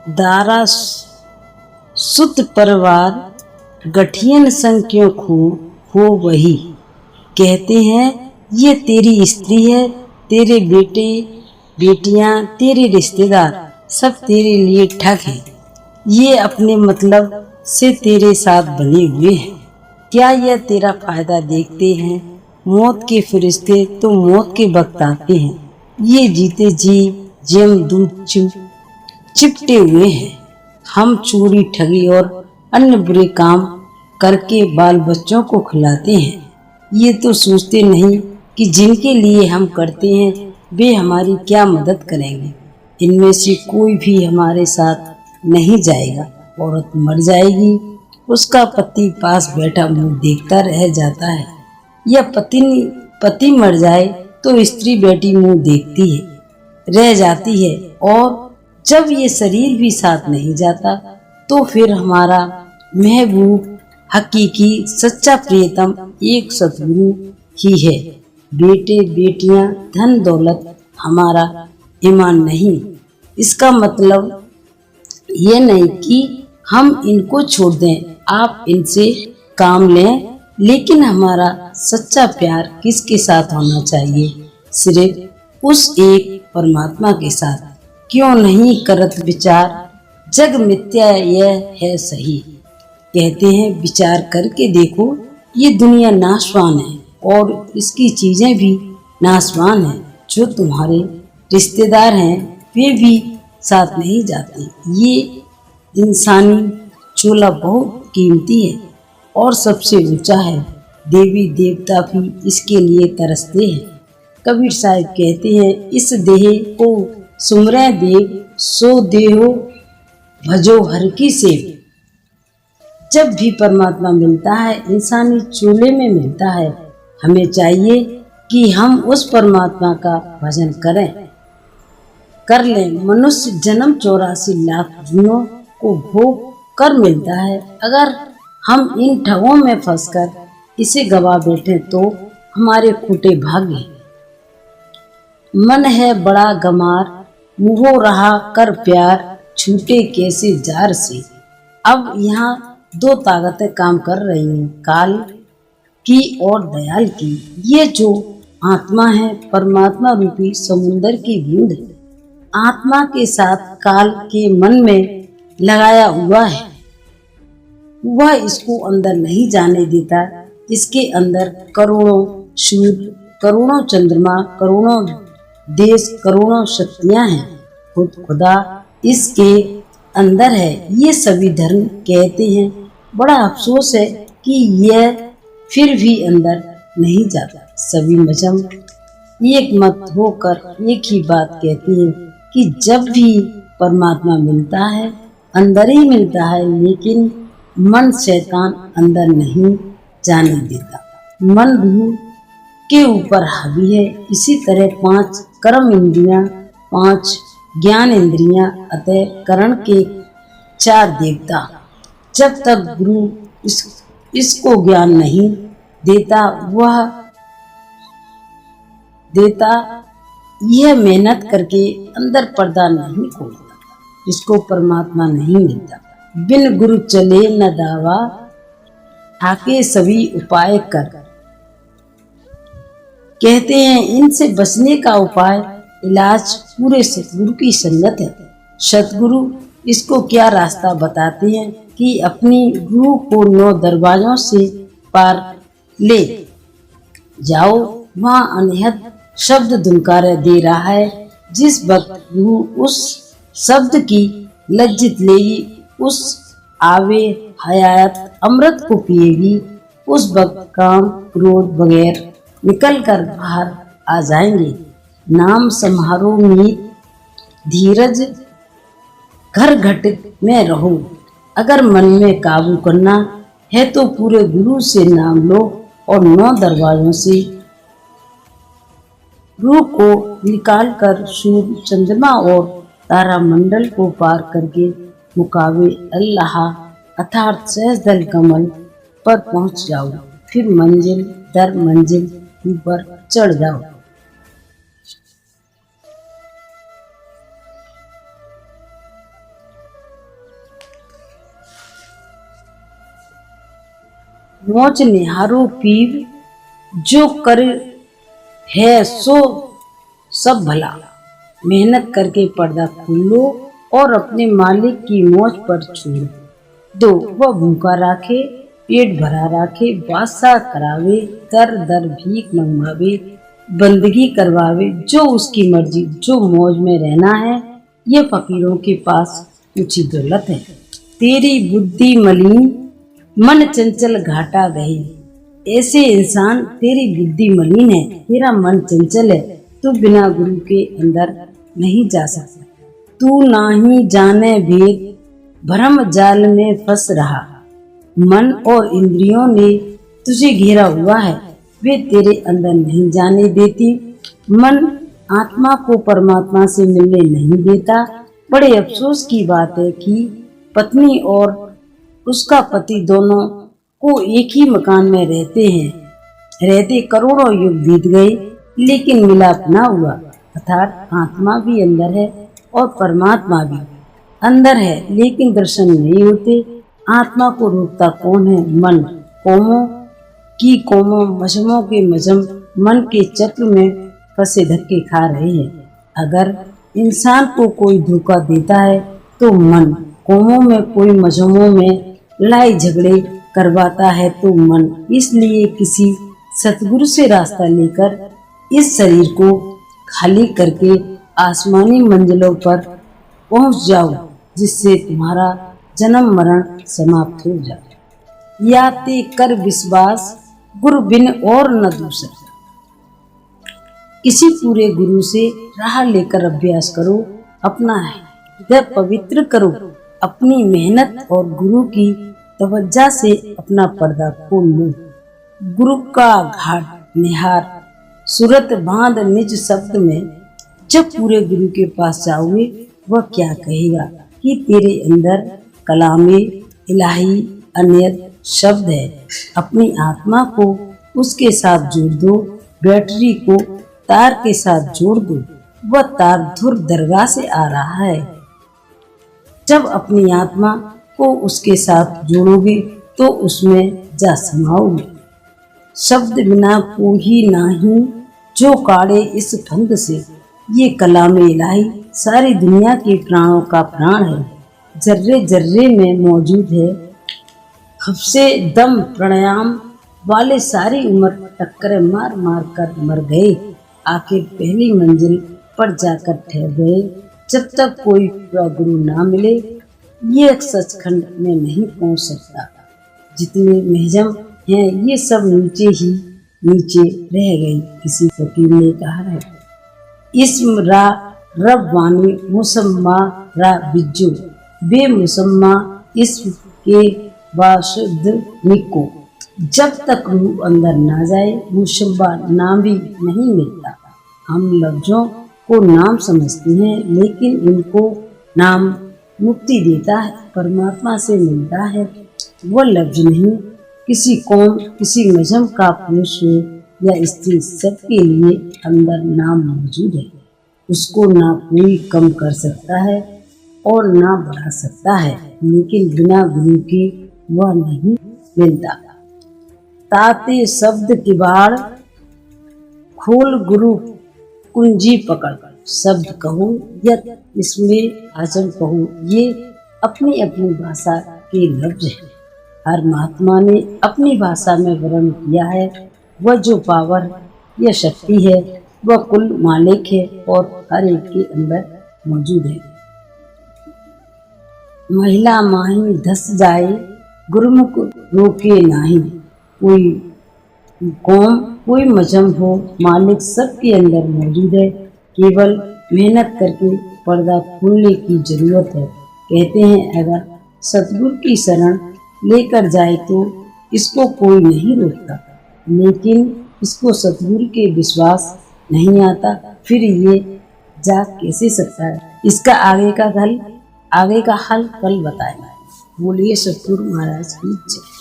दारा सुत परवार गठियन संख्यो हो वही। कहते हैं ये तेरी स्त्री है, तेरे बेटे बेटियां तेरे रिश्तेदार सब तेरे लिए ठग हैं। ये अपने मतलब से तेरे साथ बने हुए हैं। क्या यह तेरा फायदा देखते हैं? मौत के फरिश्ते तो मौत के वक्त आते हैं। ये जीते जी यमदूत चिपटे हुए हैं। हम चोरी ठगी और अन्य बुरे काम करके बाल बच्चों को खिलाते हैं। ये तो सोचते नहीं कि जिनके लिए हम करते हैं वे हमारी क्या मदद करेंगे। इनमें से कोई भी हमारे साथ नहीं जाएगा। औरत मर जाएगी, उसका पति पास बैठा मुंह देखता रह जाता है, या पति मर जाए तो स्त्री बेटी मुंह देखती है रह जाती है। और जब ये शरीर भी साथ नहीं जाता तो फिर हमारा महबूब हकीकी सच्चा प्रियतम एक सतगुरु ही है। बेटे बेटियां धन दौलत हमारा ईमान नहीं। इसका मतलब ये नहीं कि हम इनको छोड़ दें, आप इनसे काम लें, लेकिन हमारा सच्चा प्यार किसके साथ होना चाहिए? सिर्फ उस एक परमात्मा के साथ। क्यों नहीं करत विचार, जग मिथ्या यह है सही। कहते हैं विचार करके देखो, ये दुनिया नाशवान है और इसकी चीजें भी नाशवान हैं। जो तुम्हारे रिश्तेदार हैं वे भी साथ नहीं जाते। ये इंसानी चोला बहुत कीमती है और सबसे ऊंचा है। देवी देवता भी इसके लिए तरसते हैं। कबीर साहब कहते हैं इस देह को सुमरे देव, सो देहो भजो हर की सेव। जब भी परमात्मा मिलता है इंसानी चोले में मिलता है। हमें चाहिए कि हम उस परमात्मा का भजन कर लें। मनुष्य जन्म 84 लाख जूनों को भोग कर मिलता है। अगर हम इन ठगों में फंसकर इसे गवा बैठे तो हमारे खोटे भाग्य। मन है बड़ा गमार, मुहो रहा कर प्यार, छूटे कैसे जार से। अब यहाँ दो ताकतें काम कर रही हैं, काल की और दयाल की। ये जो आत्मा है परमात्मा रूपी समुंदर की बूंद है। आत्मा के साथ काल के मन में लगाया हुआ है, वह इसको अंदर नहीं जाने देता। इसके अंदर करोड़ों सूर्य, करोड़ों चंद्रमा, करोड़ों देश, करोड़ों शक्तियां हैं। खुद खुदा इसके अंदर है। ये सभी धर्म कहते हैं। बड़ा अफसोस है कि यह फिर भी अंदर नहीं जाता। सभी मजहब एक मत होकर एक ही बात कहते हैं कि जब भी परमात्मा मिलता है अंदर ही मिलता है, लेकिन मन शैतान अंदर नहीं जाने देता। मन रूह के ऊपर हावी है। इसी तरह 5 कर्म इंद्रियां, 5 ज्ञान इंद्रियां, अतः करण के 4 देवता। जब तक गुरु इसको ज्ञान नहीं देता यह मेहनत करके अंदर पर्दा नहीं खोलता, इसको परमात्मा नहीं मिलता। बिन गुरु चले न दावा, ठाके सभी उपाय कर। कहते हैं इनसे बचने का उपाय इलाज पूरे सतगुरु की संगत है। सतगुरु इसको क्या रास्ता बताते हैं कि अपनी रूह को 9 दरवाजों से पार ले जाओ। वहाँ अनहद शब्द धुनकारा दे रहा है। जिस वक्त रूह उस शब्द की लज्जित लेगी, उस आवे हयात अमृत को पिएगी, उस वक्त काम क्रोध बगैर निकल कर बाहर आ जाएंगे। नाम समारोह मीत धीरज घर घट में रहो। अगर मन में काबू करना है तो पूरे गुरु से नाम लो और 9 दरवाजों से रूह को निकालकर सूर्य, चंद्रमा और तारा मंडल को पार करके मुकाबे अल्लाह अर्थात सहजदल कमल पर पहुंच जाओ। फिर मंजिल दर मंजिल ऊपर चढ़ जाओ। मौज निहारो पीव, जो कर है सो सब भला। मेहनत करके पर्दा खोल लो और अपने मालिक की मौज पर छोड़ दो। वह भूखा राखे, पेट भरा राखे, बादशाह करावे, दर दर भीख मंगवावे, बंदगी करवावे, जो उसकी मर्जी। जो मौज में रहना है, ये फकीरों के पास ऊंची दौलत है। तेरी बुद्धि मलिन, मन चंचल घाटा गही। ऐसे इंसान, तेरी बुद्धि मलिन है, तेरा मन चंचल है, तू बिना गुरु के अंदर नहीं जा सकता। तू ना ही जाने भेद, भ्रम जाल में फंस रहा। मन और इंद्रियों ने तुझे घेरा हुआ है, वे तेरे अंदर नहीं जाने देती। मन आत्मा को परमात्मा से मिलने नहीं देता। बड़े अफसोस की बात है कि पत्नी और उसका पति दोनों को एक ही मकान में रहते करोड़ों युग बीत गए, लेकिन मिलाप ना हुआ। अर्थात आत्मा भी अंदर है और परमात्मा भी अंदर है, लेकिन दर्शन नहीं होते। आत्मा को रोकता कौन है? मन। कोमों की कोमों, मजमों के मजम मन के चक्र में फंसे धक्के खा रहे हैं। अगर इंसान को कोई धोखा देता है तो मन, कोमों में कोई मजमों में लड़ाई झगड़े करवाता है तो मन। इसलिए किसी सतगुरु से रास्ता लेकर इस शरीर को खाली करके आसमानी मंजिलों पर पहुंच जाओ, जिससे तुम्हारा जन्म मरण समाप्त हो जाए। या ते कर विश्वास, गुरु बिन और न दूसरा। किसी पूरे गुरु से राह लेकर अभ्यास करो, अपना हृदय पवित्र करो, अपनी मेहनत और गुरु की तवज्जो से अपना पर्दा खोल लो। गुरु का घाट निहार, सूरत बांध निज शब्द में। जब पूरे गुरु के पास जाओगे, वह क्या कहेगा कि तेरे अंदर कलामे इलाही अनियत शब्द है। अपनी आत्मा को उसके साथ जोड़ दो, बैटरी को तार के साथ जोड़ दो। वह तार धुर दरगाह से आ रहा है। जब अपनी आत्मा को उसके साथ जोड़ोगे तो उसमें जा समाओगे। शब्द बिना कोई नाही, जो काढ़े इस फंद से। ये कलाम इलाही सारी दुनिया के प्राणों का प्राण है, जर्रे जर्रे में मौजूद है। हफ्से दम प्राणायाम वाले सारी उम्र टक्करें मार मार कर मर गए, आखिर पहली मंजिल पर जाकर ठहर गए। जब तक कोई गुरु ना मिले, ये सचखंड में नहीं पहुंच सकता। जितने महजम हैं, ये सब नीचे ही नीचे रह गए। किसी फकीर ने कहा है, इस्म रा रब वानी मुसम्मा रा बिज्जो, बे मुसम्मा इस्म के वाशुद्ध निको। जब तक रूह अंदर ना जाए, मुशब्बा नाम भी नहीं मिलता। हम लफ्जों को नाम समझते हैं, लेकिन इनको नाम मुक्ति देता है, परमात्मा से मिलता है। वह लफ्ज नहीं। किसी कौम, किसी मजहब का पुरुष या स्त्री, सबके लिए अंदर नाम मौजूद है। उसको ना कोई कम कर सकता है और ना बढ़ा सकता है, लेकिन बिना गुरु के वह नहीं मिलता। ताते शब्द किबाड़, खोल गुरु कुंजी पकड़। शब्द कहो या इसमें आचरण कहो, ये अपनी अपनी भाषा के लफ्ज हैं। हर महात्मा ने अपनी भाषा में वर्णन किया है। वह जो पावर या शक्ति है, वह कुल मालिक है और हर एक के अंदर मौजूद है। महिला माही धस जाए, गुरुमुख रोके नाही। कोई कौम, कोई मजहब हो, मालिक सबके अंदर मौजूद है। केवल मेहनत करके पर्दा खोलने की जरूरत है। कहते हैं, अगर सतगुरु की शरण लेकर जाए तो इसको कोई नहीं रोकता, लेकिन इसको सतगुरु के विश्वास नहीं आता, फिर ये जा कैसे सकता है? इसका आगे का हल कल बताएंगे। बोलिए सतगुरु महाराज की जय।